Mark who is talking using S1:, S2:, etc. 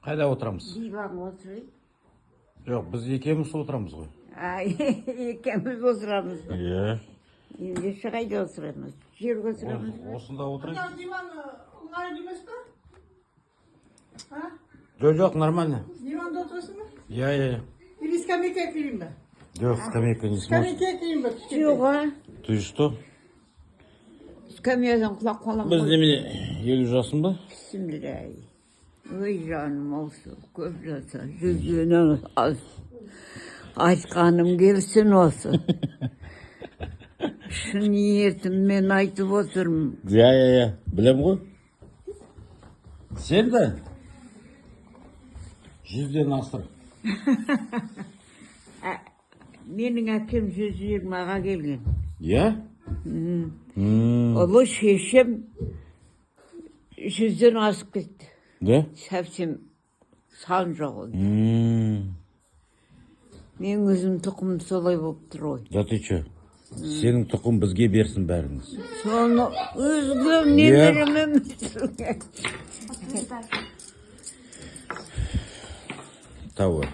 S1: Қайда отырамыз?
S2: Диван отырайық.
S1: Жоқ, біз екеуміз отырамыз ғой.
S2: Екеуміз отырамыз.
S1: Иә.
S2: Ендеше қайда отырамыз? Жерге отырамыз.
S1: Осында отырайық.
S3: Диван ыңғайлы емес пе?
S1: Жоқ, нормально.
S3: Диванда отырасың ба?
S1: Иә.
S3: Или скамейка кірейін ба?
S1: Жоқ, скамейка не сможет.
S3: Скамейка кірейін ба?
S2: Жоқ,
S1: Ты что?
S2: скамьядан құлап қалам.
S1: Біз немене 50 жасың ба?
S2: Bismillah. Ой жаным осы көп жаса жүзінен аз айтқаным келсін осы. Шын ниетіммен айтып отырмын.
S1: Иә. Білем ғой. Сен де 100-ден асыр.
S2: Менің әкем 120-ға келген.
S1: Иә?
S2: Ұлы шешем 100-ден асып кетті.
S1: Да?
S2: Совсем сан жоқ ол. Мен өзім тұқым солай болып тұр ғой.
S1: Да ты че? Сенің тұқым бізге берсін бәріңіз.
S2: Соны өзге немереме
S1: Того.